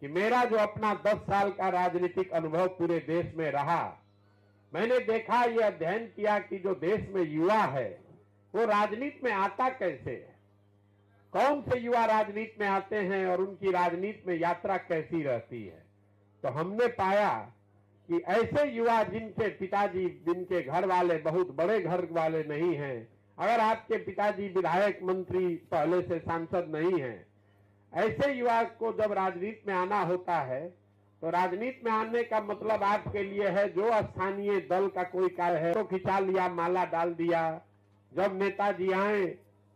कि मेरा जो अपना 10 साल का राजनीतिक अनुभव पूरे देश में रहा, मैंने देखा, ये अध्ययन किया कि जो देश में युवा है वो राजनीति में आता कैसे है, कौन से युवा राजनीति में आते हैं और उनकी राजनीति में यात्रा कैसी रहती है। तो हमने पाया कि ऐसे युवा जिनके पिताजी, जिनके घर वाले बहुत बड़े घर वाले नहीं हैं, अगर आपके पिताजी विधायक, मंत्री, पहले से सांसद नहीं हैं, ऐसे युवा को जब राजनीति में आना होता है तो राजनीति में आने का मतलब आपके लिए है जो स्थानीय दल का कोई कार्य है तो खिंचा लिया, माला डाल दिया। जब नेताजी आए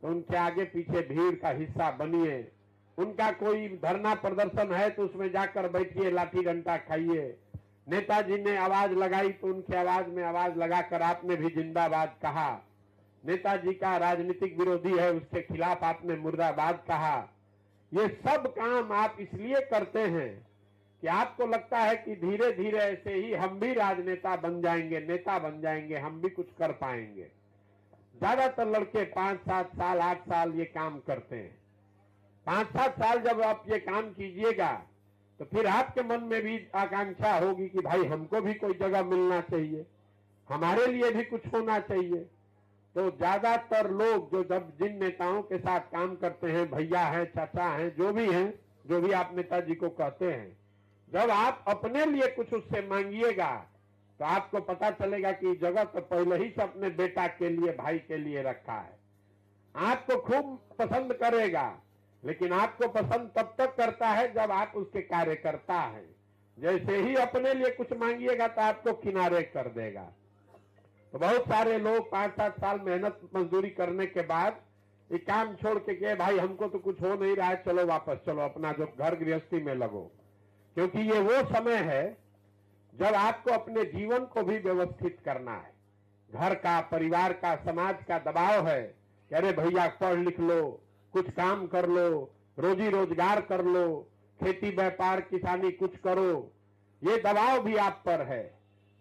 तो उनके आगे पीछे भीड़ का हिस्सा बनिए, उनका कोई धरना प्रदर्शन है तो उसमें जाकर बैठिए, लाठी डंडा खाइए। नेताजी ने आवाज लगाई तो उनकी आवाज में आवाज लगाकर आपने भी जिंदाबाद कहा। नेताजी का राजनीतिक विरोधी है, उसके खिलाफ आपने मुर्दाबाद कहा। ये सब काम आप इसलिए करते हैं कि आपको लगता है कि धीरे धीरे ऐसे ही हम भी राजनेता बन जाएंगे, नेता बन जाएंगे, हम भी कुछ कर पाएंगे। ज्यादातर लड़के 5-7 साल, 8 साल ये काम करते हैं। 5-7 साल जब आप ये काम कीजिएगा तो फिर आपके मन में भी आकांक्षा होगी कि भाई हमको भी कोई जगह मिलना चाहिए, हमारे लिए भी कुछ होना चाहिए। तो ज्यादातर लोग जो जब जिन नेताओं के साथ काम करते हैं, भैया हैं, चाचा हैं, जो भी हैं, जो भी आप नेताजी को कहते हैं, जब आप अपने लिए कुछ उससे मांगिएगा तो आपको पता चलेगा कि जगह तो पहले ही से अपने बेटा के लिए, भाई के लिए रखा है। आपको खूब पसंद करेगा, लेकिन आपको पसंद तब तक करता है जब आप उसके कार्यकर्ता हैं। जैसे ही अपने लिए कुछ मांगिएगा तो आपको किनारे कर देगा। तो बहुत सारे लोग 5-7 साल मेहनत मजदूरी करने के बाद ये काम छोड़ के भाई हमको तो कुछ हो नहीं रहा है, चलो वापस चलो, अपना जो घर गृहस्थी में लगो। क्योंकि ये वो समय है जब आपको अपने जीवन को भी व्यवस्थित करना है। घर का, परिवार का, समाज का दबाव है कि अरे भैया पढ़ लिख लो, कुछ काम कर लो, रोजी रोजगार कर लो, खेती व्यापार किसानी कुछ करो, ये दबाव भी आप पर है।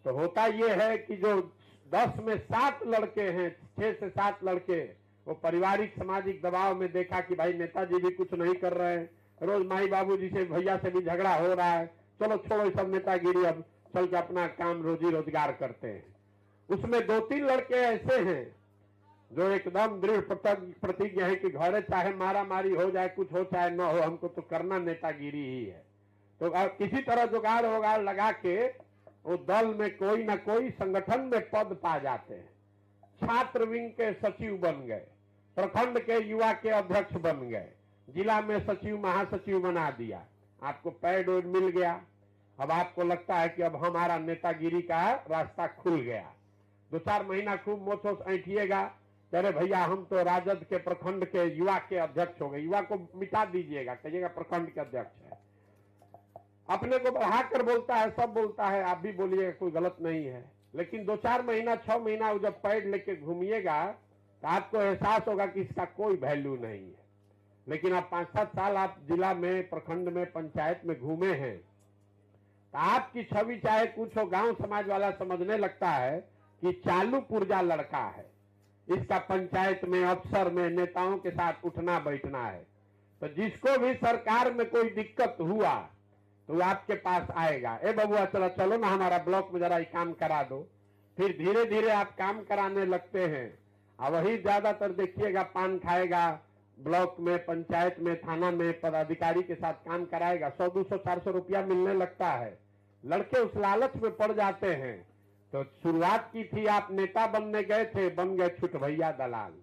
तो होता ये है कि जो 10 में 7 लड़के हैं, 6 से 7 लड़के, वो पारिवारिक सामाजिक दबाव में देखा कि भाई नेताजी भी कुछ नहीं कर रहे हैं, रोज माई बाबूजी से, भैया से भी झगड़ा हो रहा है, चलो छोड़ो सब नेतागिरी, अब चल के अपना काम रोजी रोजगार करते हैं। उसमें 2-3 लड़के ऐसे हैं जो एकदम दृढ़ प्रतिज्ञा है कि घरे चाहे मारा मारी हो जाए, कुछ हो चाहे न हो, हमको तो करना नेतागिरी ही है। तो किसी तरह जुगाड़ वगाड़ लगा के वो दल में कोई ना कोई संगठन में पद पा जाते हैं। छात्र विंग के सचिव बन गए, प्रखंड के युवा के अध्यक्ष बन गए, जिला में सचिव महासचिव बना दिया, आपको पैड वैड मिल गया। अब आपको लगता है कि अब हमारा नेतागिरी का रास्ता खुल गया। 2-4 महीना खूब मोछोस ऐंठिएगा, अरे भैया हम तो राजद के प्रखंड के युवा के अध्यक्ष हो गए। युवा को मिटा दीजिएगा, कहिएगा प्रखंड के अध्यक्ष है। अपने को बढ़ाकर बोलता है, सब बोलता है, आप भी बोलिएगा, कोई गलत नहीं है। लेकिन 2-4 महीना, 6 महीना जब पैड लेके घूमिएगा तो आपको एहसास होगा कि इसका कोई वैल्यू नहीं है। लेकिन आप 5-7 साल आप जिला में, प्रखंड में, पंचायत में घूमे हैं तो आपकी छवि चाहे कुछ हो, गांव समाज वाला समझने लगता है कि चालू पुर्जा लड़का है, इसका पंचायत में, अफसर में, नेताओं के साथ उठना बैठना है। तो जिसको भी सरकार में कोई दिक्कत हुआ तो वो आपके पास आएगा, ए बबुआ चलो ना हमारा ब्लॉक में जरा ये काम करा दो। फिर धीरे धीरे आप काम कराने लगते हैं। और वही ज्यादातर देखिएगा पान खाएगा, ब्लॉक में, पंचायत में, थाना में पदाधिकारी के साथ काम कराएगा, 100, 200, 400 रुपया मिलने लगता है। लड़के उस लालच में पड़ जाते हैं। तो शुरुआत की थी, आप नेता बनने गए थे, बन गए छुट भैया दलाल।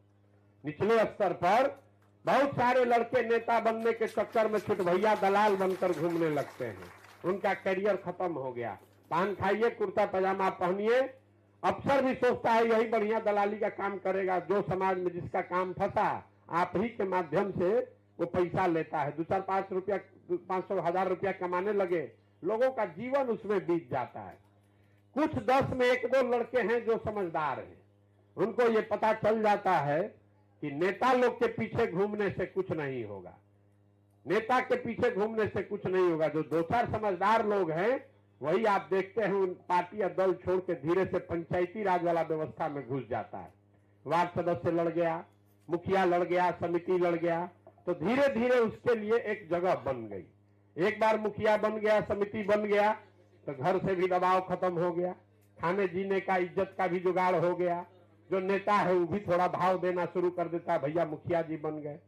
निचले स्तर पर बहुत सारे लड़के नेता बनने के चक्कर में छुट भैया दलाल बनकर घूमने लगते हैं, उनका करियर खत्म हो गया। पान खाइए, कुर्ता पजामा पहनिए, अफसर भी सोचता है यही बढ़िया दलाली का काम करेगा, जो समाज में जिसका काम फंसा आप ही के माध्यम से वो पैसा लेता है। 2-4, 5 रुपया, 500, 1000 रुपया कमाने लगे, लोगों का जीवन उसमें बीत जाता है। कुछ 10 में 1-2 लड़के हैं जो समझदार हैं, उनको ये पता चल जाता है कि नेता लोग के पीछे घूमने से कुछ नहीं होगा, नेता के पीछे घूमने से कुछ नहीं होगा। जो 2-4 समझदार लोग हैं वही आप देखते हैं उन पार्टी या दल छोड़ के धीरे से पंचायती राज वाला व्यवस्था में घुस जाता है। वार्ड सदस्य लड़ गया, मुखिया लड़ गया, समिति लड़ गया, तो धीरे धीरे उसके लिए एक जगह बन गई। एक बार मुखिया बन गया, समिति बन गया, तो घर से भी दबाव खत्म हो गया, खाने जीने का, इज्जत का भी जुगाड़ हो गया। जो नेता है वो भी थोड़ा भाव देना शुरू कर देता, भैया मुखिया जी बन गए।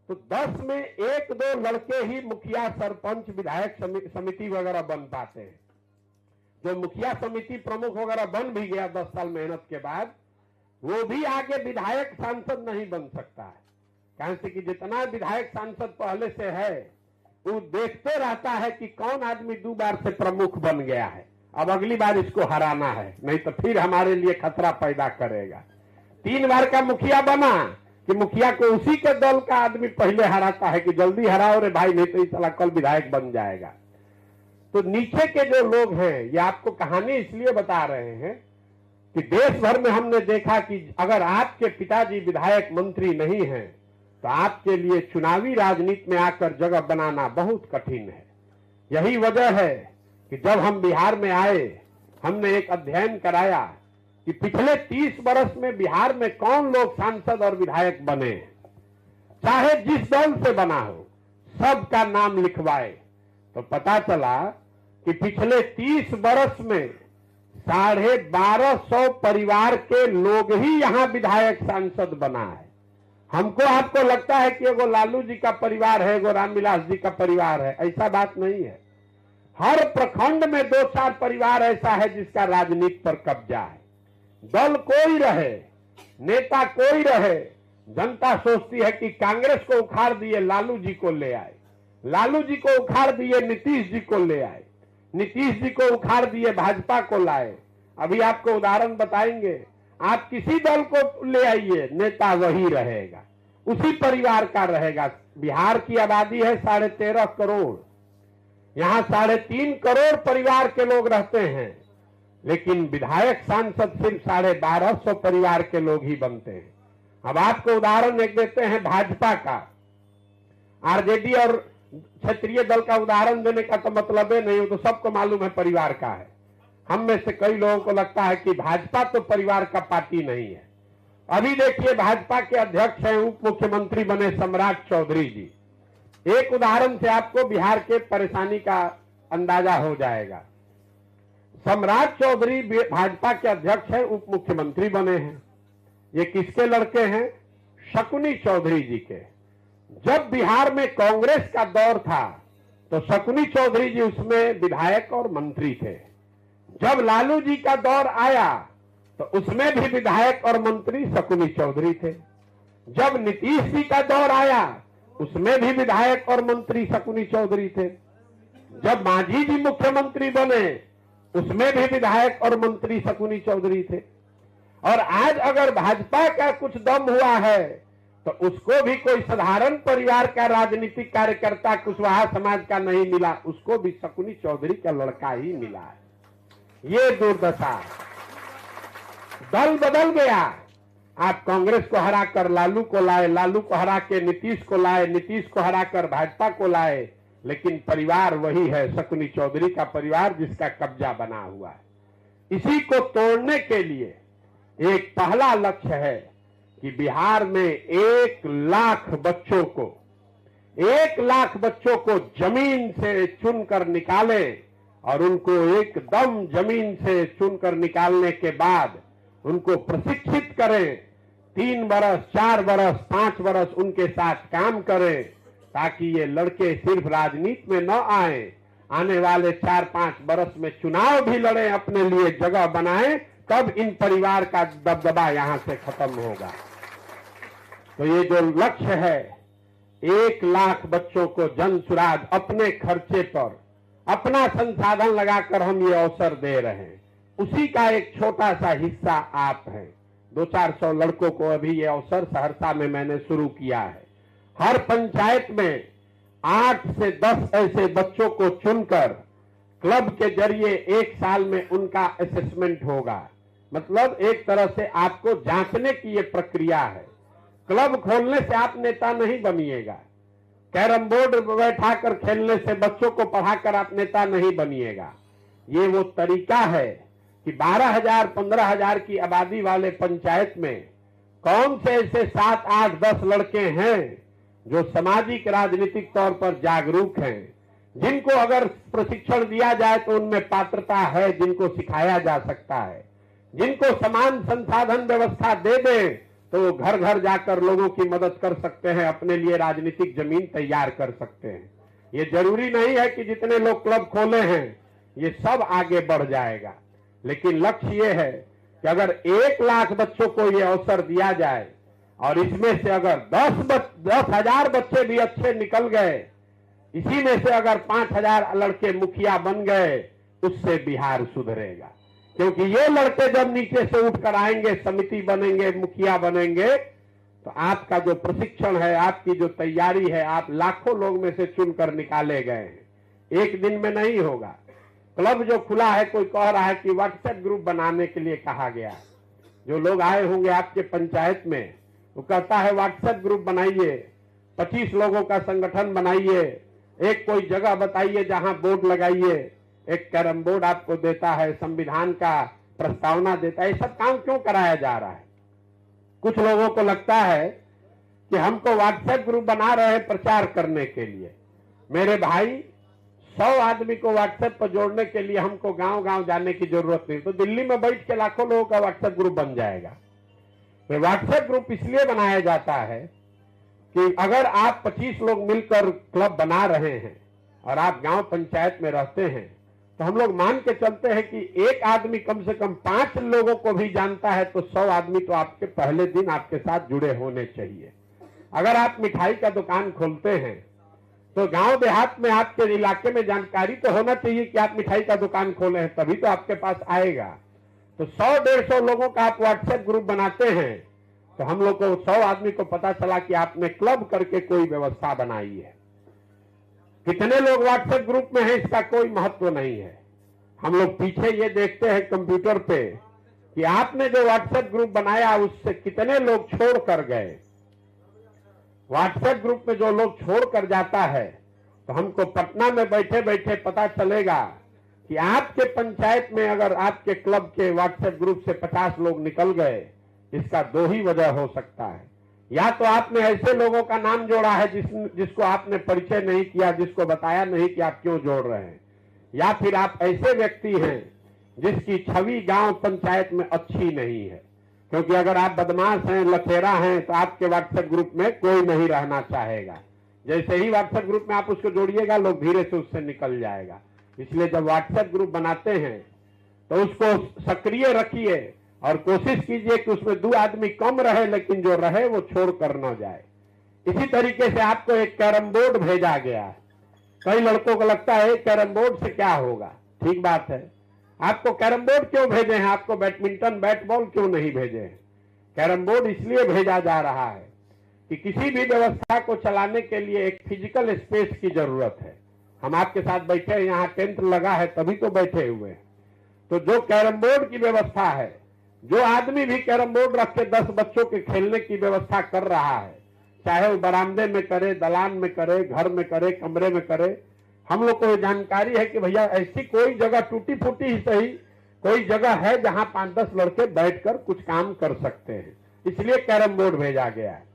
तो 10 में 1-2 लड़के ही मुखिया, सरपंच, विधायक समिति वगैरह बन पाते हैं। जो मुखिया समिति प्रमुख वगैरह बन भी गया 10 साल मेहनत के बाद, वो भी आगे विधायक सांसद नहीं बन सकता है। कारण से कि जितना विधायक सांसद पहले से है, वो देखते रहता है कि कौन आदमी 2 बार से प्रमुख बन गया है, अब अगली बार इसको हराना है, नहीं तो फिर हमारे लिए खतरा पैदा करेगा। 3 बार का मुखिया बना कि मुखिया को उसी के दल का आदमी पहले हराता है कि जल्दी हराओ रे भाई, नहीं तो इस साला कल विधायक बन जाएगा। तो नीचे के जो लोग हैं, ये आपको कहानी इसलिए बता रहे हैं कि देश भर में हमने देखा कि अगर आपके पिताजी विधायक मंत्री नहीं हैं तो आपके लिए चुनावी राजनीति में आकर जगह बनाना बहुत कठिन है। यही वजह है कि जब हम बिहार में आए, हमने एक अध्ययन कराया कि पिछले 30 वर्ष में बिहार में कौन लोग सांसद और विधायक बने, चाहे जिस दल से बना हो, सबका नाम लिखवाए, तो पता चला कि पिछले 30 वर्ष में 1250 परिवार के लोग ही यहां विधायक सांसद बना है। हमको आपको लगता है कि एगो लालू जी का परिवार है, एगो रामविलास जी का परिवार है, ऐसा बात नहीं है। हर प्रखंड में 2-4 परिवार ऐसा है जिसका राजनीति पर कब्जा है। दल कोई रहे, नेता कोई रहे, जनता सोचती है कि कांग्रेस को उखाड़ दिए लालू जी को ले आए, लालू जी को उखाड़ दिए नीतीश जी को ले आए, नीतीश जी को उखाड़ दिए भाजपा को लाए। अभी आपको उदाहरण बताएंगे, आप किसी दल को ले आइए, नेता वही रहेगा, उसी परिवार का रहेगा। बिहार की आबादी है 13.5 करोड़, यहाँ 3.5 करोड़ परिवार के लोग रहते हैं, लेकिन विधायक सांसद सिर्फ 1250 परिवार के लोग ही बनते हैं। अब आपको उदाहरण एक देते हैं भाजपा का, आरजेडी और क्षेत्रीय दल का उदाहरण देने का तो मतलब नहीं, वो तो सबको मालूम है परिवार का है। हम में से कई लोगों को लगता है कि भाजपा तो परिवार का पार्टी नहीं है। अभी देखिए, भाजपा के अध्यक्ष हैं, उप मुख्यमंत्री बने सम्राट चौधरी जी। एक उदाहरण से आपको बिहार के परेशानी का अंदाजा हो जाएगा। सम्राट चौधरी भाजपा के अध्यक्ष हैं, उप मुख्यमंत्री बने हैं। ये किसके लड़के हैं? शकुनी चौधरी जी के। जब बिहार में कांग्रेस का दौर था तो शकुनी चौधरी जी उसमें विधायक और मंत्री थे। जब लालू जी का दौर आया तो उसमें भी विधायक और मंत्री शकुनी चौधरी थे। जब नीतीश जी का दौर आया उसमें भी विधायक और मंत्री शकुनी चौधरी थे। जब मांझी जी मुख्यमंत्री बने उसमें भी विधायक और मंत्री शकुनी चौधरी थे। और आज अगर भाजपा का कुछ दम हुआ है तो उसको भी कोई साधारण परिवार का राजनीतिक कार्यकर्ता कुशवाहा समाज का नहीं मिला, उसको भी शकुनी चौधरी का लड़का ही मिला है। ये दुर्दशा, दल बदल गया। आप कांग्रेस को हराकर लालू को लाए, लालू को हरा के नीतीश को लाए, नीतीश को हराकर भाजपा को लाए, लेकिन परिवार वही है, शकुनी चौधरी का परिवार जिसका कब्जा बना हुआ है। इसी को तोड़ने के लिए एक पहला लक्ष्य है कि बिहार में 1 लाख बच्चों को, 1 लाख बच्चों को जमीन से चुनकर निकालें और उनको एकदम जमीन से चुनकर निकालने के बाद उनको प्रशिक्षित करें। 3 बरस, 4 बरस, 5 बरस उनके साथ काम करें, ताकि ये लड़के सिर्फ राजनीति में न आए, आने वाले 4-5 बरस में चुनाव भी लड़ें, अपने लिए जगह बनाएं, तब इन परिवार का दबदबा यहां से खत्म होगा। तो ये जो लक्ष्य है, 1 लाख बच्चों को जन सुराज अपने खर्चे पर, अपना संसाधन लगाकर हम ये अवसर दे रहे हैं, उसी का एक छोटा सा हिस्सा आप हैं। 200-400 लड़कों को अभी ये अवसर सहरसा में मैंने शुरू किया है। हर पंचायत में 8 से 10 ऐसे बच्चों को चुनकर क्लब के जरिए 1 साल में उनका असेसमेंट होगा। मतलब एक तरह से आपको जांचने की ये प्रक्रिया है। क्लब खोलने से आप नेता नहीं बनिएगा, कैरम बोर्ड बैठाकर खेलने से, बच्चों को पढ़ाकर आप नेता नहीं बनिएगा। ये वो तरीका है कि 12,000, 15,000 की आबादी वाले पंचायत में कौन से ऐसे 7, 8, 10 लड़के हैं जो सामाजिक राजनीतिक तौर पर जागरूक हैं, जिनको अगर प्रशिक्षण दिया जाए तो उनमें पात्रता है, जिनको सिखाया जा सकता है, जिनको समान संसाधन व्यवस्था दे दें तो वो घर घर जाकर लोगों की मदद कर सकते हैं, अपने लिए राजनीतिक जमीन तैयार कर सकते हैं। ये जरूरी नहीं है कि जितने लोग क्लब खोले हैं ये सब आगे बढ़ जाएगा, लेकिन लक्ष्य ये है कि अगर 1 लाख बच्चों को ये अवसर दिया जाए और इसमें से अगर 10,000 बच्चे भी अच्छे निकल गए, इसी में से अगर 5,000 लड़के मुखिया बन गए, उससे बिहार सुधरेगा। क्योंकि ये लड़के जब नीचे से उठकर आएंगे, समिति बनेंगे, मुखिया बनेंगे, तो आपका जो प्रशिक्षण है, आपकी जो तैयारी है, आप लाखों लोग में से चुनकर निकाले गए हैं, एक दिन में नहीं होगा। क्लब जो खुला है, कोई कह रहा है कि व्हाट्सएप ग्रुप बनाने के लिए कहा गया है। जो लोग आए होंगे आपके पंचायत में, वो कहता है व्हाट्सएप ग्रुप बनाइए, 25 लोगों का संगठन बनाइए, एक कोई जगह बताइए जहां बोर्ड लगाइए, एक कैरम बोर्ड आपको देता है, संविधान का प्रस्तावना देता है। ये सब काम क्यों कराया जा रहा है? कुछ लोगों को लगता है कि हमको व्हाट्सएप ग्रुप बना रहे हैं प्रचार करने के लिए। मेरे भाई, 100 आदमी को व्हाट्सएप पर जोड़ने के लिए हमको गांव गांव जाने की जरूरत नहीं, तो दिल्ली में बैठ के लाखों लोगों का व्हाट्सएप ग्रुप बन जाएगा। तो व्हाट्सएप ग्रुप इसलिए बनाया जाता है कि अगर आप 25 लोग मिलकर क्लब बना रहे हैं और आप गांव पंचायत में रहते हैं, तो हम लोग मान के चलते हैं कि एक आदमी कम से कम 5 लोगों को भी जानता है, तो 100 आदमी तो आपके पहले दिन आपके साथ जुड़े होने चाहिए। अगर आप मिठाई का दुकान खोलते हैं तो गांव देहात में आपके इलाके में जानकारी तो होना चाहिए कि आप मिठाई का दुकान खोले हैं, तभी तो आपके पास आएगा। तो 100-150 लोगों का आप व्हाट्सएप ग्रुप बनाते हैं, तो हम लोग को 100 आदमी को पता चला कि आपने क्लब करके कोई व्यवस्था बनाई है। कितने लोग व्हाट्सएप ग्रुप में हैं इसका कोई महत्व नहीं है। हम लोग पीछे ये देखते हैं कंप्यूटर पे कि आपने जो व्हाट्सएप ग्रुप बनाया उससे कितने लोग छोड़ कर गए। व्हाट्सएप ग्रुप में जो लोग छोड़ कर जाता है, तो हमको पटना में बैठे बैठे पता चलेगा कि आपके पंचायत में अगर आपके क्लब के व्हाट्सएप ग्रुप से 50 लोग निकल गए, इसका 2 ही वजह हो सकता है। या तो आपने ऐसे लोगों का नाम जोड़ा है जिसको आपने परिचय नहीं किया, जिसको बताया नहीं कि आप क्यों जोड़ रहे हैं, या फिर आप ऐसे व्यक्ति हैं जिसकी छवि गांव पंचायत में अच्छी नहीं है। क्योंकि अगर आप बदमाश हैं, लखेरा हैं, तो आपके व्हाट्सएप ग्रुप में कोई नहीं रहना चाहेगा। जैसे ही व्हाट्सएप ग्रुप में आप उसको जोड़िएगा, लोग धीरे से उससे निकल जाएगा। इसलिए जब व्हाट्सएप ग्रुप बनाते हैं तो उसको सक्रिय रखिए और कोशिश कीजिए कि उसमें 2 आदमी कम रहे, लेकिन जो रहे वो छोड़ कर न जाए। इसी तरीके से आपको एक कैरम बोर्ड भेजा गया है। कई लड़कों को लगता है कैरम बोर्ड से क्या होगा। ठीक बात है, आपको कैरम बोर्ड क्यों भेजे हैं, आपको बैडमिंटन बैट बॉल क्यों नहीं भेजे हैं? कैरम बोर्ड इसलिए भेजा जा रहा है कि किसी भी व्यवस्था को चलाने के लिए एक फिजिकल स्पेस की जरूरत है। हम आपके साथ बैठे हैं, यहाँ टेंट लगा है तभी तो बैठे हुए हैं। तो जो कैरम बोर्ड की व्यवस्था है, जो आदमी भी कैरम बोर्ड रख के 10 बच्चों के खेलने की व्यवस्था कर रहा है, चाहे वो बरामदे में करे, दलान में करे, घर में करे, कमरे में करे, हम लोग को जानकारी है कि भैया ऐसी कोई जगह टूटी फूटी ही सही कोई जगह है जहां 5-10 लड़के बैठकर कुछ काम कर सकते हैं। इसलिए कैरम बोर्ड भेजा गया है।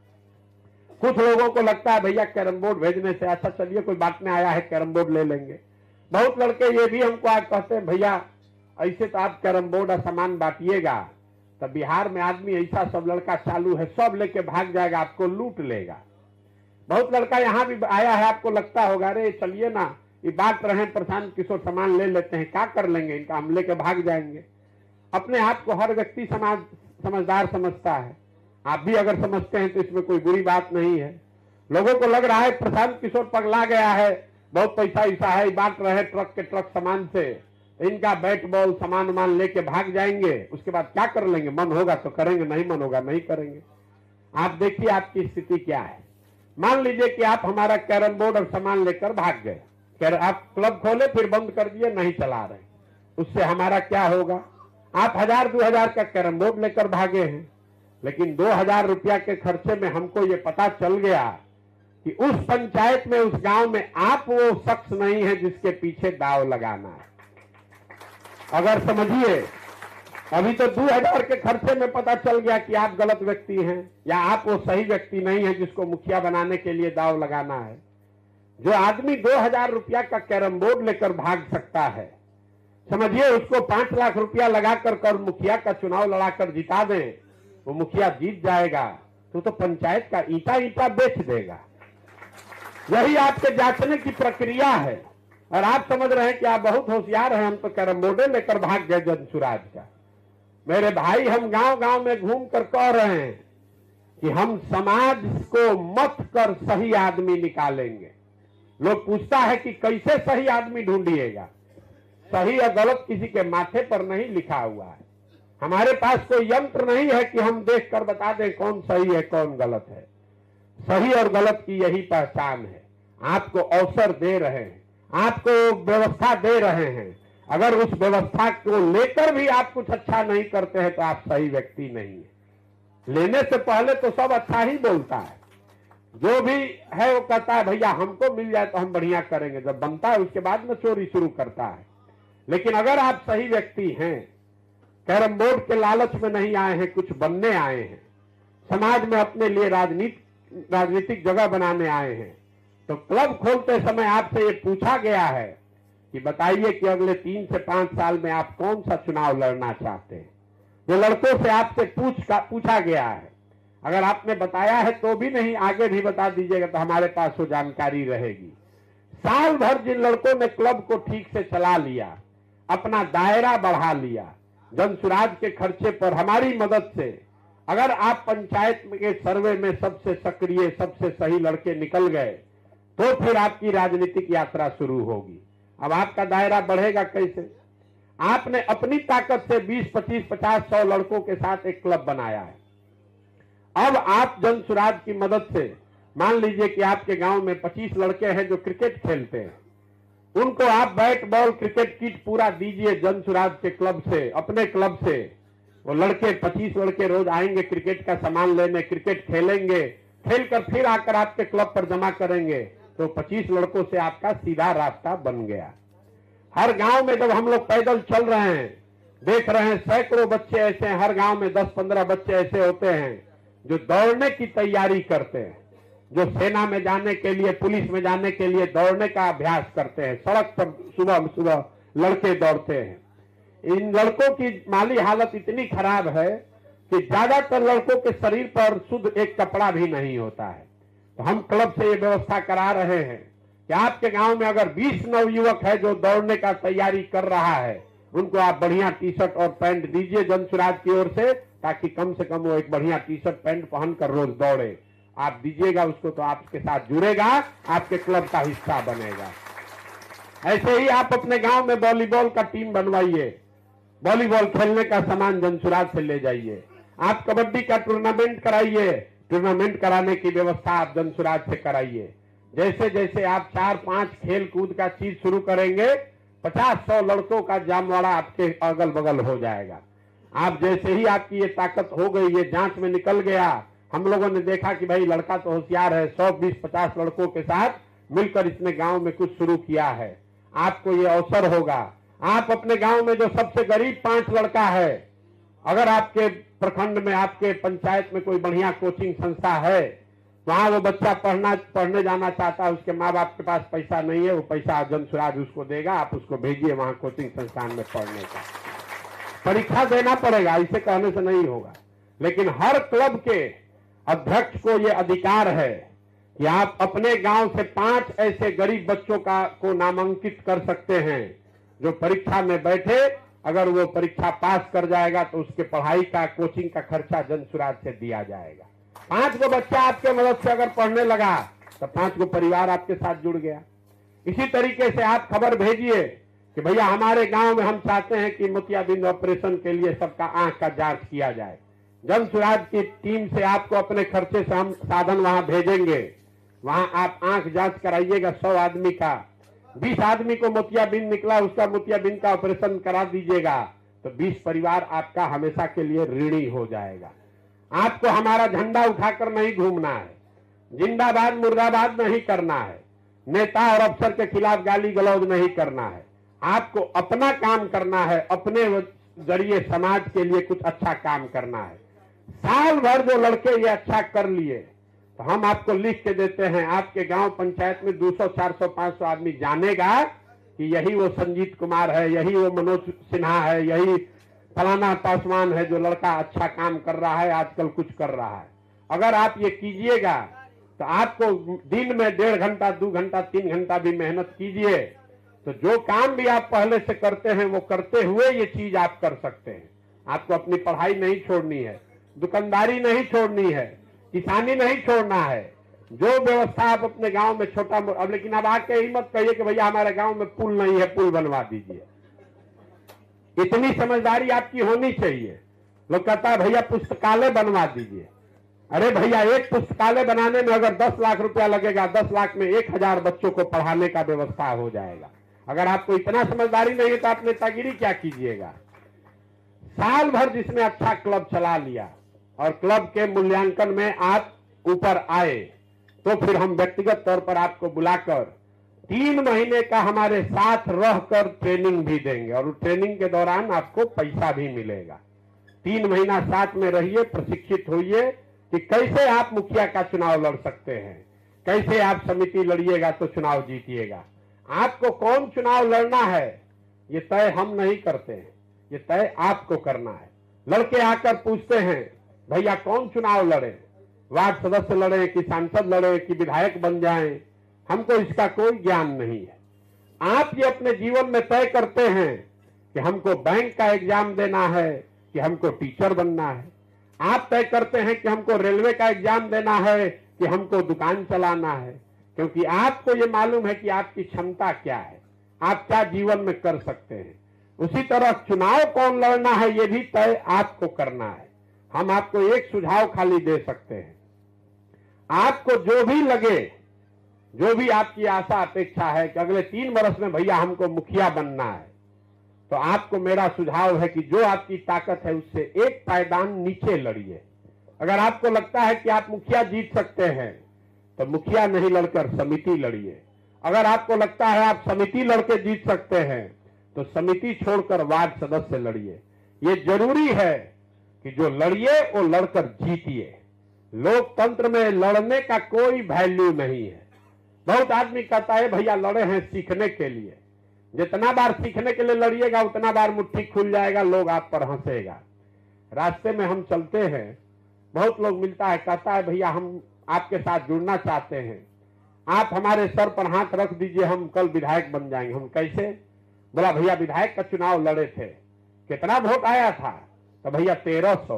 कुछ लोगों को लगता है भैया कैरम बोर्ड भेजने से अच्छा, चलिए कोई बांटने आया है कैरम बोर्ड ले लेंगे। बहुत लड़के ये भी हमको आज कहते हैं भैया ऐसे तो आप कैरम बोर्ड और सामान बांटिएगा, तो बिहार में आदमी ऐसा सब लड़का चालू है, सब लेके भाग जाएगा, आपको लूट लेगा। बहुत लड़का यहाँ भी आया है, आपको लगता होगा अरे चलिए ना ये बांट रहे हैं, प्रशांत किशोर सामान ले लेते हैं, क्या कर लेंगे इनका, हम लेके भाग जाएंगे। अपने आप को हर व्यक्ति समझदार समझता है। आप भी अगर समझते हैं तो इसमें कोई बुरी बात नहीं है। लोगों को लग रहा है प्रशांत किशोर पगला गया है, बहुत पैसा ऐसा है, बांट रहे ट्रक के ट्रक सामान से, इनका बैट बॉल सामान वामान लेके भाग जाएंगे, उसके बाद क्या कर लेंगे, मन होगा तो करेंगे, नहीं मन होगा नहीं करेंगे। आप देखिए आपकी स्थिति क्या है। मान लीजिए कि आप हमारा कैरम बोर्ड और सामान लेकर भाग गए, आप क्लब खोले फिर बंद कर दिए, नहीं चला रहे, उससे हमारा क्या होगा? आप 1000-2000 का कैरम बोर्ड लेकर भागे हैं, लेकिन 2000 रुपया के खर्चे में हमको ये पता चल गया कि उस पंचायत में, उस गांव में आप वो शख्स नहीं है जिसके पीछे दाव लगाना है। अगर समझिए, अभी तो 2000 के खर्चे में पता चल गया कि आप गलत व्यक्ति हैं या आप वो सही व्यक्ति नहीं है जिसको मुखिया बनाने के लिए दाव लगाना है। जो आदमी 2000 रुपया का कैरम बोर्ड लेकर भाग सकता है, समझिए उसको 5 लाख रुपया लगाकर कर मुखिया का चुनाव लड़ाकर जिता दें, वो मुखिया जीत जाएगा तो पंचायत का ईंटा ईंटा बेच देगा। यही आपके जांचने की प्रक्रिया है। और आप समझ रहे हैं कि आप बहुत होशियार हैं, हम तो कैरम बोर्ड लेकर भाग गए जनसुराज का। मेरे भाई, हम गांव गांव में घूम कर कह रहे हैं कि हम समाज को मत कर सही आदमी निकालेंगे। लोग पूछता है कि कैसे सही आदमी ढूंढिएगा? सही और गलत किसी के माथे पर नहीं लिखा हुआ है। हमारे पास कोई यंत्र नहीं है कि हम देख कर बता दें कौन सही है कौन गलत है। सही और गलत की यही पहचान है। आपको अवसर दे रहे हैं, आपको व्यवस्था दे रहे हैं। अगर उस व्यवस्था को लेकर भी आप कुछ अच्छा नहीं करते हैं तो आप सही व्यक्ति नहीं है। लेने से पहले तो सब अच्छा ही बोलता है, जो भी है वो कहता है भैया हमको मिल जाए तो हम बढ़िया करेंगे। जब बनता है उसके बाद में चोरी शुरू करता है। लेकिन अगर आप सही व्यक्ति हैं, कैरम बोर्ड के लालच में नहीं आए हैं, कुछ बनने आए हैं, समाज में अपने लिए राजनीतिक जगह बनाने आए हैं, तो क्लब खोलते समय आपसे ये पूछा गया है कि बताइए कि अगले 3 से 5 साल में आप कौन सा चुनाव लड़ना चाहते हैं। जो लड़कों से आपसे पूछा गया है, अगर आपने बताया है तो भी नहीं, आगे भी बता दीजिएगा तो हमारे पास वो जानकारी रहेगी। साल भर जिन लड़कों ने क्लब को ठीक से चला लिया, अपना दायरा बढ़ा लिया, जनसुराज के खर्चे पर हमारी मदद से, अगर आप पंचायत के सर्वे में सबसे सक्रिय सबसे सही लड़के निकल गए तो फिर आपकी राजनीतिक यात्रा शुरू होगी। अब आपका दायरा बढ़ेगा कैसे? आपने अपनी ताकत से 20, 25, 50, 100 लड़कों के साथ एक क्लब बनाया है। अब आप जनसुराज की मदद से, मान लीजिए कि आपके गांव में 25 लड़के हैं जो क्रिकेट खेलते हैं, उनको आप बैट बॉल क्रिकेट किट पूरा दीजिए जनसुराज के क्लब से, अपने क्लब से। वो लड़के 25 लड़के रोज आएंगे क्रिकेट का सामान लेने, क्रिकेट खेलेंगे, खेलकर फिर आकर आपके क्लब पर जमा करेंगे, तो 25 लड़कों से आपका सीधा रास्ता बन गया। हर गांव में जब हम लोग पैदल चल रहे हैं, देख रहे हैं सैकड़ों बच्चे ऐसे हैं, हर गांव में 10-15 बच्चे ऐसे होते हैं जो दौड़ने की तैयारी करते हैं, जो सेना में जाने के लिए, पुलिस में जाने के लिए दौड़ने का अभ्यास करते हैं। सड़क पर सुबह सुबह लड़के दौड़ते हैं। इन लड़कों की माली हालत इतनी खराब है कि ज्यादातर लड़कों के शरीर पर शुद्ध एक कपड़ा भी नहीं होता है। तो हम क्लब से ये व्यवस्था करा रहे हैं कि आपके गांव में अगर 20 नवयुवक है जो दौड़ने का तैयारी कर रहा है, उनको आप बढ़िया टी शर्ट और पैंट दीजिए जनसुराज की ओर से, ताकि कम से कम वो एक बढ़िया टी शर्ट पैंट पहनकर रोज दौड़े। आप दीजिएगा उसको तो आपके साथ जुड़ेगा, आपके क्लब का हिस्सा बनेगा। ऐसे ही आप अपने गांव में वॉलीबॉल का टीम बनवाइए, वॉलीबॉल खेलने का सामान जनसुराज से ले जाइए। आप कबड्डी का टूर्नामेंट कराइए, टूर्नामेंट कराने की व्यवस्था आप जनसुराज से कराइए। जैसे जैसे आप 4-5 खेल कूद का चीज शुरू करेंगे, 50-100 लड़कों का जामवाड़ा आपके अगल बगल हो जाएगा। आप जैसे ही आपकी ये ताकत हो गई, ये जांच में निकल गया, हम लोगों ने देखा कि भाई लड़का तो होशियार है, 100, 20, 50 लड़कों के साथ मिलकर इसने गांव में कुछ शुरू किया है, आपको ये अवसर होगा। आप अपने गांव में जो सबसे गरीब 5 लड़का है, अगर आपके प्रखंड में, आपके पंचायत में कोई बढ़िया कोचिंग संस्था है, वहां वो बच्चा पढ़ने जाना चाहता है, उसके माँ बाप के पास पैसा नहीं है, वो पैसा जनसुराज उसको देगा, आप उसको भेजिए वहां कोचिंग संस्थान में पढ़ने का। परीक्षा देना पड़ेगा, इसे कहने से नहीं होगा, लेकिन हर क्लब के अध्यक्ष को यह अधिकार है कि आप अपने गांव से 5 ऐसे गरीब बच्चों को नामांकित कर सकते हैं जो परीक्षा में बैठे, अगर वो परीक्षा पास कर जाएगा तो उसके पढ़ाई का, कोचिंग का खर्चा जनसुराज से दिया जाएगा। 5 गो बच्चा आपके मदद से अगर पढ़ने लगा तो 5 गो परिवार आपके साथ जुड़ गया। इसी तरीके से आप खबर भेजिए कि भैया हमारे गांव में हम चाहते हैं कि मोतियाबिंद ऑपरेशन के लिए सबका आंख का जांच किया जाए। जनसुराज की टीम से आपको अपने खर्चे से हम साधन वहां भेजेंगे, वहां आप आंख जांच कराइएगा 100 आदमी का। 20 आदमी को मोतियाबिंद निकला, उसका मोतियाबिंद का ऑपरेशन करा दीजिएगा, तो 20 परिवार आपका हमेशा के लिए ऋणी हो जाएगा। आपको हमारा झंडा उठाकर नहीं घूमना है, जिंदाबाद मुर्दाबाद नहीं करना है, नेता और अफसर के खिलाफ गाली गलौज नहीं करना है। आपको अपना काम करना है, अपने जरिए समाज के लिए कुछ अच्छा काम करना है। साल भर जो लड़के ये अच्छा कर लिए, तो हम आपको लिख के देते हैं, आपके गांव पंचायत में 200, 400, 500 आदमी जानेगा कि यही वो संजीत कुमार है, यही वो मनोज सिन्हा है, यही फलाना पासवान है जो लड़का अच्छा काम कर रहा है, आजकल कुछ कर रहा है। अगर आप ये कीजिएगा तो आपको दिन में 1.5 घंटा, 2 घंटा, 3 घंटा भी मेहनत कीजिए तो जो काम भी आप पहले से करते हैं वो करते हुए ये चीज आप कर सकते हैं। आपको अपनी पढ़ाई नहीं छोड़नी है, दुकानदारी नहीं छोड़नी है, किसानी नहीं छोड़ना है। जो व्यवस्था आप अपने गांव में छोटा, अब लेकिन अब आके ही मत कहिए कि भैया हमारे गांव में पुल नहीं है, पुल बनवा दीजिए। इतनी समझदारी आपकी होनी चाहिए। लोग कहता है भैया पुस्तकालय बनवा दीजिए। अरे भैया, एक पुस्तकालय बनाने में अगर 10 लाख रुपया लगेगा, 10 लाख में 1000 बच्चों को पढ़ाने का व्यवस्था हो जाएगा। अगर आपको इतना समझदारी नहीं है तो आप नेतागिरी क्या कीजिएगा। साल भर जिसने अच्छा क्लब चला लिया और क्लब के मूल्यांकन में आप ऊपर आए तो फिर हम व्यक्तिगत तौर पर आपको बुलाकर 3 महीने का हमारे साथ रहकर ट्रेनिंग भी देंगे और ट्रेनिंग के दौरान आपको पैसा भी मिलेगा। 3 महीना साथ में रहिए, प्रशिक्षित होइए कि कैसे आप मुखिया का चुनाव लड़ सकते हैं, कैसे आप समिति लड़िएगा तो चुनाव जीतिएगा। आपको कौन चुनाव लड़ना है ये तय हम नहीं करते हैं, ये तय आपको करना है। लड़के आकर पूछते हैं भैया कौन चुनाव लड़े, वार्ड सदस्य लड़े कि सांसद लड़े कि विधायक बन जाएं, हमको इसका कोई ज्ञान नहीं है। आप ये अपने जीवन में तय करते हैं कि हमको बैंक का एग्जाम देना है कि हमको टीचर बनना है। आप तय करते हैं कि हमको रेलवे का एग्जाम देना है कि हमको दुकान चलाना है, क्योंकि आपको ये मालूम है कि आपकी क्षमता क्या है, आप क्या जीवन में कर सकते हैं। उसी तरह चुनाव कौन लड़ना है ये भी तय आपको करना है। हम आपको एक सुझाव खाली दे सकते हैं, आपको जो भी लगे, जो भी आपकी आशा अपेक्षा है कि अगले 3 वर्ष में भैया हमको मुखिया बनना है, तो आपको मेरा सुझाव है कि जो आपकी ताकत है उससे एक पायदान नीचे लड़िए। अगर आपको लगता है कि आप मुखिया जीत सकते हैं तो मुखिया नहीं लड़कर समिति लड़िए। अगर आपको लगता है आप समिति लड़के जीत सकते हैं तो समिति छोड़कर वार्ड सदस्य लड़िए। ये जरूरी है कि जो लड़िए वो लड़कर जीतिए। लोकतंत्र में लड़ने का कोई वैल्यू नहीं है। बहुत आदमी कहता है भैया लड़े हैं सीखने के लिए। जितना बार सीखने के लिए लड़िएगा उतना बार मुट्ठी खुल जाएगा, लोग आप पर हंसेगा। रास्ते में हम चलते हैं, बहुत लोग मिलता है, कहता है भैया हम आपके साथ जुड़ना चाहते हैं, आप हमारे सर पर हाथ रख दीजिए, हम कल विधायक बन जाएंगे। हम कैसे? बोला भैया विधायक का चुनाव लड़े थे, कितना वोट आया था? तो भैया 1300।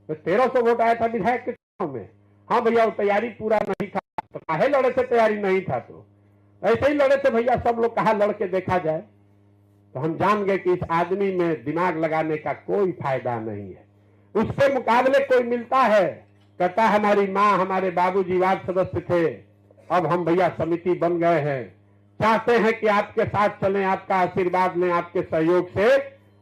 तो 1300 वोट आया था विधायक के चुनाव में। हाँ भैया वो तैयारी पूरा नहीं था। तो काहे लड़े थे? तैयारी नहीं था तो ऐसे ही लड़े थे भैया। सब लोग कहा लड़के देखा जाए। तो हम जान गए कि इस आदमी में दिमाग लगाने का कोई फायदा नहीं है। उसके मुकाबले कोई मिलता है, कहता हमारी माँ हमारे बाबूजी वार्ड सदस्य थे, अब हम भैया समिति बन गए हैं, चाहते हैं कि आपके साथ चलें, आपका आशीर्वाद लें, आपके सहयोग से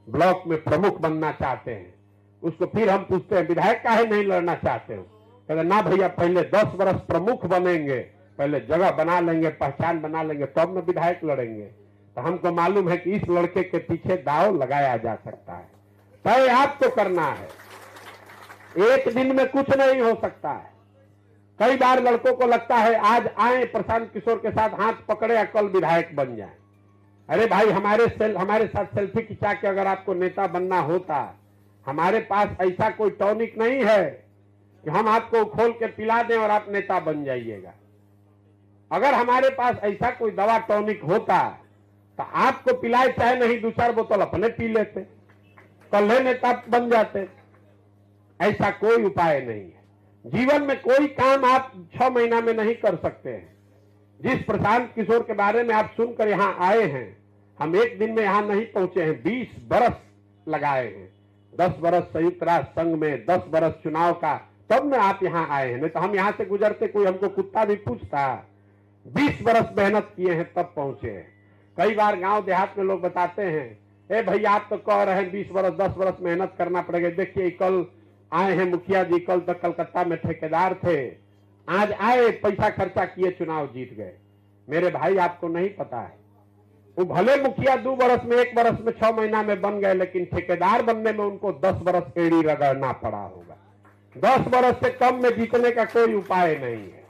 ब्लॉक में प्रमुख बनना चाहते हैं। उसको फिर हम पूछते हैं विधायक काहे नहीं लड़ना चाहते हो? कहते ना भैया पहले 10 वर्ष प्रमुख बनेंगे, पहले जगह बना लेंगे, पहचान बना लेंगे, तब न विधायक लड़ेंगे। तो हमको मालूम है कि इस लड़के के पीछे दांव लगाया जा सकता है। तय आपको करना है, एक दिन में कुछ नहीं हो सकता है। कई बार लड़कों को लगता है आज आए प्रशांत किशोर के साथ हाथ पकड़े या कल विधायक बन जाए। अरे भाई हमारे साथ सेल्फी खिंचा के अगर आपको नेता बनना होता, हमारे पास ऐसा कोई टॉनिक नहीं है कि हम आपको खोल के पिला दें और आप नेता बन जाइएगा। अगर हमारे पास ऐसा कोई दवा टॉनिक होता तो आपको पिलाए चाहे नहीं 2-4 बोतल अपने पी लेते, कल नेता बन जाते। ऐसा कोई उपाय नहीं है। जीवन में कोई काम आप 6 महीना में नहीं कर सकते हैं। जिस प्रशांत किशोर के बारे में आप सुनकर यहाँ आए हैं, हम एक दिन में यहाँ नहीं पहुंचे हैं, 20 बरस लगाए हैं। 10 बरस संयुक्त राष्ट्र संघ में, 10 बरस चुनाव का, तब में आप यहाँ आए हैं। नहीं तो हम यहाँ से गुजरते कोई हमको कुत्ता भी पूछता। 20 बरस मेहनत किए हैं तब पहुंचे हैं। कई बार गांव देहात में लोग बताते हैं, ए भैया आप तो कह रहे हैं 20 बरस 10 बरस मेहनत करना पड़ेगा। देखिए कल आए हैं मुखिया जी, कल तक कलकत्ता में ठेकेदार थे, आज आए पैसा खर्चा किए चुनाव जीत गए। मेरे भाई आपको नहीं पता है, वो भले मुखिया 2 बरस में 1 बरस में 6 महीना में बन गए, लेकिन ठेकेदार बनने में उनको 10 बरस एड़ी रगड़ना पड़ा होगा। 10 बरस से कम में जीतने का कोई उपाय नहीं है।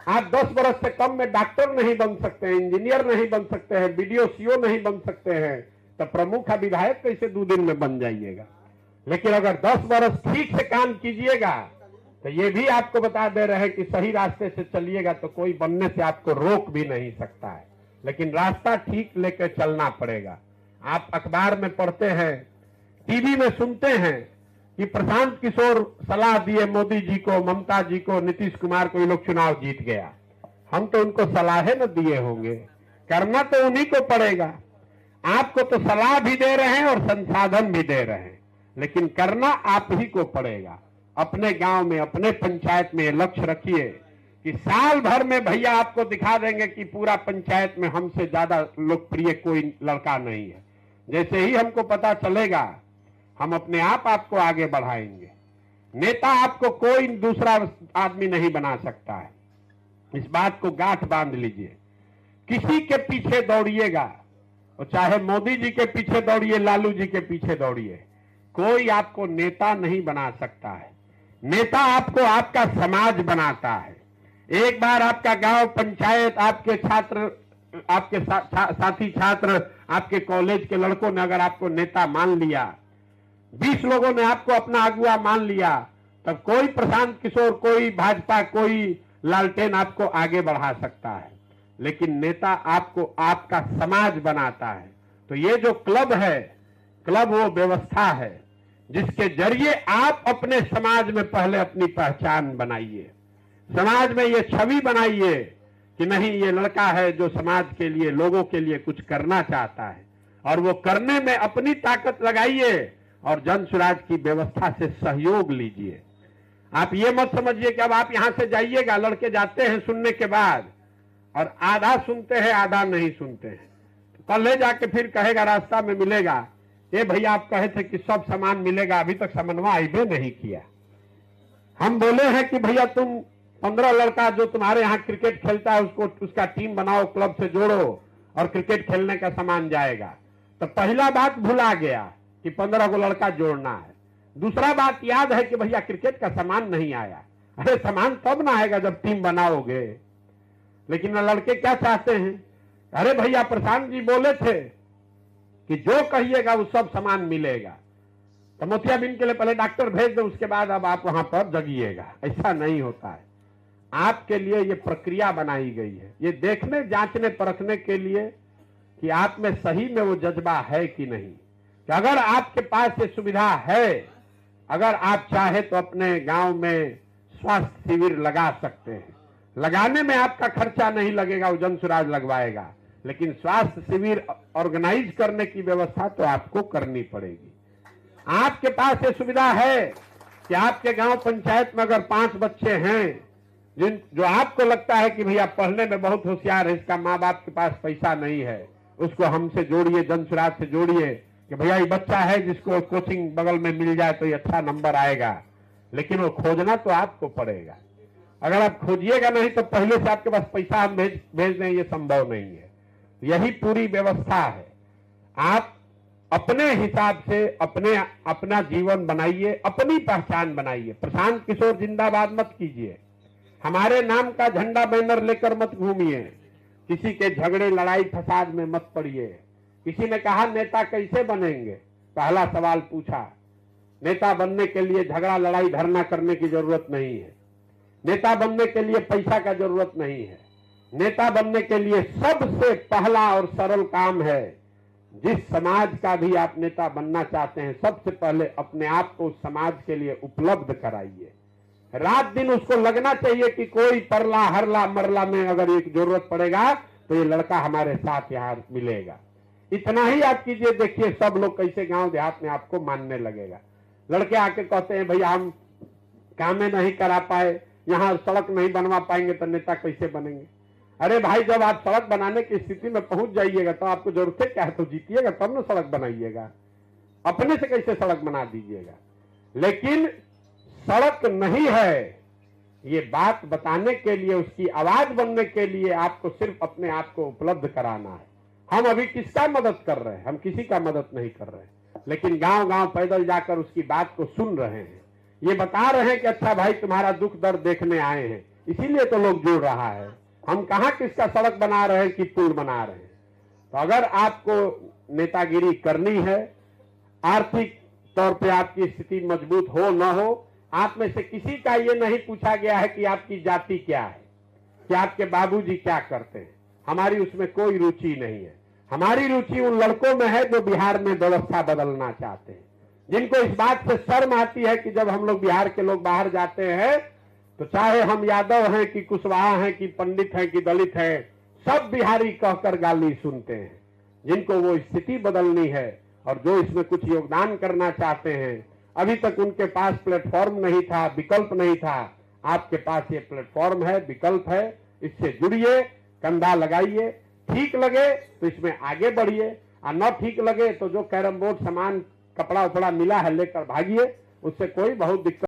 आप 10 बरस से कम में डॉक्टर नहीं बन सकते हैं, इंजीनियर नहीं बन सकते हैं, बीडीओ सीओ नहीं बन सकते हैं, तो प्रमुख या विधायक कैसे 2 दिन में बन जाइएगा। लेकिन अगर 10 बरस ठीक से काम कीजिएगा तो ये भी आपको बता दे रहे हैं कि सही रास्ते से चलिएगा तो कोई बनने से आपको रोक भी नहीं सकता है, लेकिन रास्ता ठीक लेकर चलना पड़ेगा। आप अखबार में पढ़ते हैं, टीवी में सुनते हैं कि प्रशांत किशोर सलाह दिए मोदी जी को, ममता जी को, नीतीश कुमार को, ये लोग चुनाव जीत गया। हम तो उनको सलाहें न दिए होंगे, करना तो उन्हीं को पड़ेगा। आपको तो सलाह भी दे रहे हैं और संसाधन भी दे रहे हैं, लेकिन करना आप ही को पड़ेगा। अपने गांव में, अपने पंचायत में लक्ष्य रखिए कि साल भर में भैया आपको दिखा देंगे कि पूरा पंचायत में हमसे ज्यादा लोकप्रिय कोई लड़का नहीं है। जैसे ही हमको पता चलेगा हम अपने आप आपको आगे बढ़ाएंगे। नेता आपको कोई दूसरा आदमी नहीं बना सकता है, इस बात को गांठ बांध लीजिए। किसी के पीछे दौड़िएगा, और चाहे मोदी जी के पीछे दौड़िए, लालू जी के पीछे दौड़िए, कोई आपको नेता नहीं बना सकता है। नेता आपको आपका समाज बनाता है। एक बार आपका गांव, पंचायत, आपके छात्र, आपके साथी छात्र, आपके कॉलेज के लड़कों ने अगर आपको नेता मान लिया, 20 लोगों ने आपको अपना अगुआ मान लिया, तब कोई प्रशांत किशोर, कोई भाजपा, कोई लालटेन आपको आगे बढ़ा सकता है। लेकिन नेता आपको आपका समाज बनाता है। तो ये जो क्लब है, क्लब वो व्यवस्था है जिसके जरिए आप अपने समाज में पहले अपनी पहचान बनाइए, समाज में ये छवि बनाइए कि नहीं, ये लड़का है जो समाज के लिए, लोगों के लिए कुछ करना चाहता है, और वो करने में अपनी ताकत लगाइए और जन स्वराज की व्यवस्था से सहयोग लीजिए। आप ये मत समझिए कि अब आप यहां से जाइएगा, लड़के जाते हैं सुनने के बाद और आधा सुनते हैं आधा नहीं सुनते हैं, तो कल ले जाके फिर कहेगा रास्ता में मिलेगा, ये भैया आप कहे थे कि सब सामान मिलेगा, अभी तक समन्वय आईबे नहीं किया। हम बोले हैं कि भैया तुम 15 लड़का जो तुम्हारे यहाँ क्रिकेट खेलता है उसको, उसका टीम बनाओ, क्लब से जोड़ो और क्रिकेट खेलने का सामान जाएगा। तो पहला बात भुला गया कि 15 को लड़का जोड़ना है। दूसरा बात याद है कि भैया क्रिकेट का सामान नहीं आया। अरे सामान तब ना आएगा जब टीम बनाओगे। लेकिन लड़के क्या चाहते हैं, अरे भैया प्रशांत जी बोले थे कि जो कहिएगा वो सब सामान मिलेगा, तो मोतियाबिंद के लिए पहले डॉक्टर भेज दो, उसके बाद अब आप वहां पर जगिएगा। ऐसा नहीं होता है। आपके लिए ये प्रक्रिया बनाई गई है, ये देखने, जांचने, परखने के लिए कि आप में सही में वो जज्बा है कि नहीं। कि अगर आपके पास ये सुविधा है, अगर आप चाहे तो अपने गांव में स्वास्थ्य शिविर लगा सकते हैं। लगाने में आपका खर्चा नहीं लगेगा, वो जन स्वराज लगवाएगा, लेकिन स्वास्थ्य शिविर ऑर्गेनाइज करने की व्यवस्था तो आपको करनी पड़ेगी। आपके पास ये सुविधा है कि आपके गांव पंचायत में अगर 5 बच्चे हैं जो आपको लगता है कि भैया पढ़ने में बहुत होशियार है, इसका माँ बाप के पास पैसा नहीं है, उसको हमसे जोड़िए, जन स्वराज से जोड़िए कि भैया ये बच्चा है जिसको कोचिंग बगल में मिल जाए तो ये अच्छा नंबर आएगा। लेकिन वो खोजना तो आपको पड़ेगा। अगर आप खोजिएगा नहीं तो पहले से आपके पास पैसा हम भेज दें, ये संभव नहीं है। यही पूरी व्यवस्था है। आप अपने हिसाब से अपना जीवन बनाइए, अपनी पहचान बनाइए। प्रशांत किशोर जिंदाबाद मत कीजिए, हमारे नाम का झंडा बैनर लेकर मत घूमिए, किसी के झगड़े लड़ाई फसाद में मत पड़िए। किसी ने कहा नेता कैसे बनेंगे, पहला सवाल पूछा। नेता बनने के लिए झगड़ा लड़ाई धरना करने की जरूरत नहीं है। नेता बनने के लिए पैसा का जरूरत नहीं है। नेता बनने के लिए सबसे पहला और सरल काम है, जिस समाज का भी आप नेता बनना चाहते हैं, सबसे पहले अपने आप को उस समाज के लिए उपलब्ध कराइए। रात दिन उसको लगना चाहिए कि कोई परला हरला मरला में अगर एक जरूरत पड़ेगा तो ये लड़का हमारे साथ यहाँ मिलेगा। इतना ही आप कीजिए, देखिए सब लोग कैसे गांव देहात में आपको मानने लगेगा। लड़के आके कहते हैं भैया हम काम नहीं करा पाए, यहाँ सड़क नहीं बनवा पाएंगे तो नेता कैसे बनेंगे। अरे भाई जब आप सड़क बनाने की स्थिति में पहुंच जाइएगा तो आपको जरूरत क्या है, तो जीतिएगा तब ना सड़क बनाइएगा, अपने से कैसे सड़क बना दीजिएगा। लेकिन सड़क नहीं है, ये बात बताने के लिए, उसकी आवाज बनने के लिए आपको सिर्फ अपने आप को उपलब्ध कराना है। हम अभी किसका मदद कर रहे हैं, हम किसी का मदद नहीं कर रहे हैं, लेकिन गांव गांव पैदल जाकर उसकी बात को सुन रहे हैं ये बता रहे हैं कि अच्छा भाई तुम्हारा दुख दर्द देखने आए हैं, इसीलिए तो लोग जुड़ रहा है। हम कहाँ किसका सड़क बना रहे हैं कि पुल बना रहे हैं। तो अगर आपको नेतागिरी करनी है, आर्थिक तौर पे आपकी स्थिति मजबूत हो न हो, आप में से किसी का ये नहीं पूछा गया है कि आपकी जाति क्या है, कि आपके बाबूजी क्या करते हैं। हमारी उसमें कोई रुचि नहीं है। हमारी रुचि उन लड़कों में है जो बिहार में व्यवस्था बदलना चाहते हैं, जिनको इस बात से शर्म आती है कि जब हम लोग बिहार के लोग बाहर जाते हैं तो चाहे हम यादव हैं कि कुशवाहा हैं कि पंडित हैं कि दलित हैं, सब बिहारी कहकर गाली सुनते हैं। जिनको वो स्थिति बदलनी है और जो इसमें कुछ योगदान करना चाहते हैं, अभी तक उनके पास प्लेटफॉर्म नहीं था, विकल्प नहीं था। आपके पास ये प्लेटफॉर्म है, विकल्प है, इससे जुड़िए, कंधा लगाइए। ठीक लगे तो इसमें आगे बढ़िए, और न ठीक लगे तो जो कैरम बोर्ड सामान कपड़ा उपड़ा मिला है लेकर भागिए, उससे कोई बहुत दिक्कत